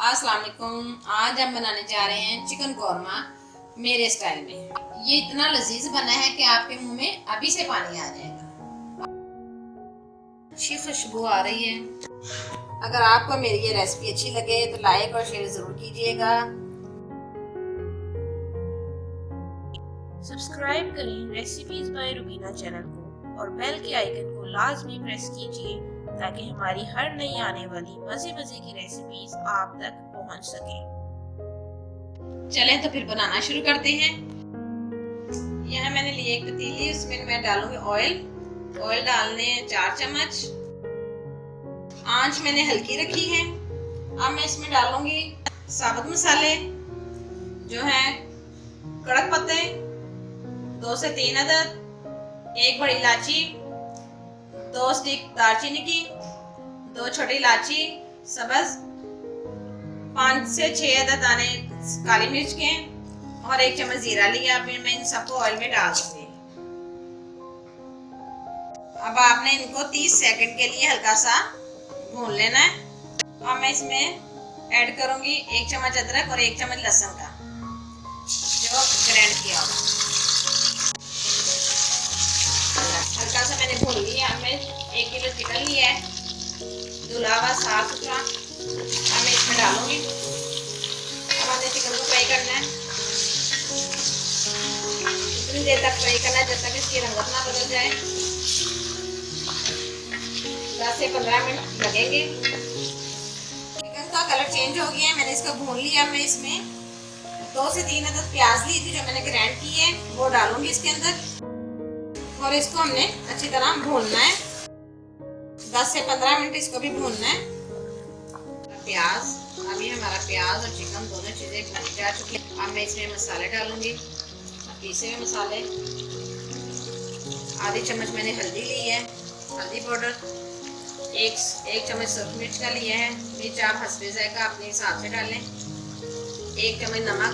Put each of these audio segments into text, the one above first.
अस्सलाम वालेकुम। आज हम बनाने जा रहे हैं चिकन कौरमा मेरे स्टाइल में। ये इतना लजीज बना है कि आपके मुंह में अभी से पानी आ जाएगा। अच्छी खुशबू आ रही है। अगर आपको मेरी ये रेसिपी अच्छी लगे तो लाइक और शेयर जरूर कीजिएगा। सब्सक्राइब करें रेसिपीज बाय रुबीना चैनल को और बेल के आइकन को लाजमी प्रेस कीजिए ताकि हमारी हर नई आने वाली मजे मजे की रेसिपीज आप तक पहुंच सके। चलें तो फिर बनाना शुरू करते हैं। यहाँ मैंने लिए एक पतीली, उसमें मैं डालूंगी ऑयल डालने 4 चम्मच। आंच मैंने हल्की रखी है। अब मैं इसमें डालूंगी साबुत मसाले जो है कड़क पत्ते 2 से 3 अदद, 1 बड़ी इलायची, 2 स्टिक दालचीनी की, 2 छोटी इलायची सब्ज, 5 से 6 अदद दाने काली मिर्च के और 1 चम्मच जीरा लिया। फिर मैं इन सबको ऑयल में डाल दूंगी। अब आपने इनको 30 सेकंड के लिए हल्का सा भून लेना है। अब मैं इसमें ऐड करूंगी 1 चम्मच अदरक और 1 चम्मच लहसुन का जो ग्राइंड किया होगा। हल्का सा मैंने भून लिया। अब मैं 1 किलो चिकन लिया है, धुला हुआ साफ सुथरा। अब मैं इसमें डालूंगी। अब हमने चिकन को फ्राई करना है। इतनी देर तक फ्राई करना है जब तक इसकी रंगत ना बदल जाए। 10 से 15 मिनट लगेंगे। चिकन का कलर चेंज हो गया है, मैंने इसको भून लिया। मैं इसमें 2 से 3 अदद प्याज ली थी जो मैंने ग्राइंड की है, वो डालूंगी इसके अंदर और इसको हमने अच्छी तरह भूनना है। 10 से 15 मिनट इसको भी भूनना है। प्याज, अभी हमारा प्याज और चिकन दोनों चीजें बन जा चुकी है। अब मैं इसमें मसाले डालूंगी, पीसे हुए मसाले। आधी चम्मच मैंने हल्दी ली है, हल्दी पाउडर। एक चम्मच सूखी मिर्च का लिया है, मिर्च आप हस्बे जायका अपने हिसाब से डालें। 1 चम्मच नमक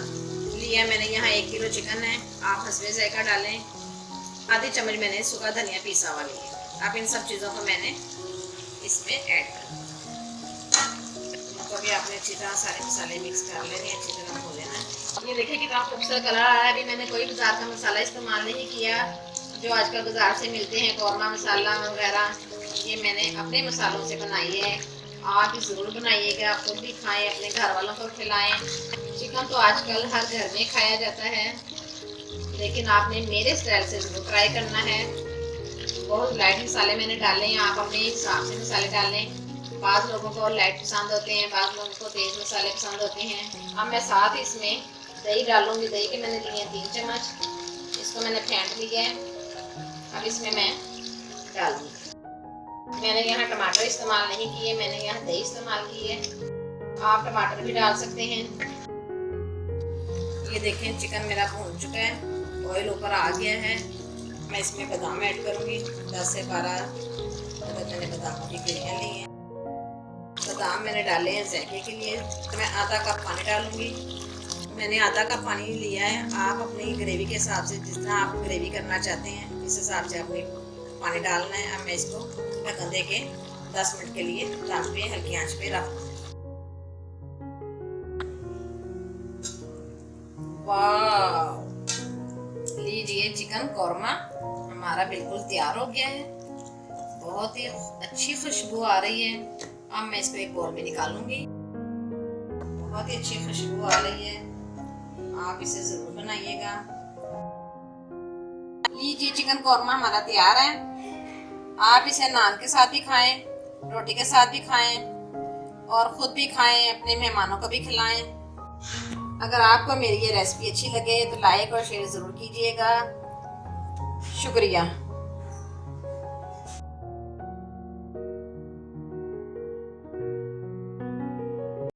लिया मैंने, यहाँ 1 किलो चिकन है, आप हस्बे जायका डालें। आधी चम्मच मैंने सूखा धनिया पीसा हुआ लिया। अब इन सब चीज़ों को मैंने इसमें ऐड कर दिया। इनको भी आपने अच्छी तरह सारे मसाले मिक्स कर लेने, अच्छी तरह भून लेना है। ये देखिए कितना खूबसूरत कलर आ रहा है। अभी मैंने कोई बाजार का मसाला इस्तेमाल नहीं किया जो आजकल बाजार से मिलते हैं, कौरमा मसाला वगैरह। ये मैंने अपने मसालों से बनाई है। आप ज़रूर बनाइएगा, खुद भी खाएं, अपने घर वालों को खिलाएं। चिकन तो आजकल हर घर में खाया जाता है, लेकिन आपने मेरे स्टाइल से जरूर ट्राई करना है। बहुत लाइट मसाले मैंने डाले हैं, आप अपने हिसाब से मसाले डालें। बाज़ लोगों को लाइट पसंद होते हैं, बाज़ लोगों को तेज़ मसाले पसंद होते हैं। अब मैं साथ इसमें दही डालूंगी। दही के मैंने लिए 3 चम्मच, इसको मैंने फेंट लिया है। अब इसमें मैं डाल दूँगी। मैंने यहाँ टमाटर इस्तेमाल नहीं किए, मैंने यहाँ दही इस्तेमाल की है। आप टमाटर भी डाल सकते हैं। ये देखें चिकन मेरा भून चुका है, ऑयल ऊपर आ गया है। मैं इसमें बादाम ऐड करूंगी। 10 से 12 अदद मैंने बादामों की गिरियाँ ली हैं। बादाम मैंने डाले हैं जायके के लिए। तो मैं आधा कप पानी डालूंगी। मैंने आधा कप पानी लिया है। आप अपनी ग्रेवी के हिसाब से, जितना आप ग्रेवी करना चाहते हैं इस हिसाब से अपनी पानी डालना है। अब मैं इसको ढक्कन दे के 10 मिनट के लिए दम पे हल्की आंच पे रख दूँगी। वाह, लीजिए चिकन कौरमा हमारा बिल्कुल तैयार हो गया है। बहुत ही अच्छी खुशबू आ रही है। अब मैं इसको एक बाउल में निकालूंगी। बहुत ही अच्छी खुशबू आ रही है, आप इसे जरूर बनाइएगा। लीजिए चिकन कौरमा हमारा तैयार है। आप इसे नान के साथ भी खाएं, रोटी के साथ भी खाएं और खुद भी खाएं, अपने मेहमानों को भी खिलाएं। अगर आपको मेरी ये रेसिपी अच्छी लगे तो लाइक और शेयर ज़रूर कीजिएगा। शुक्रिया।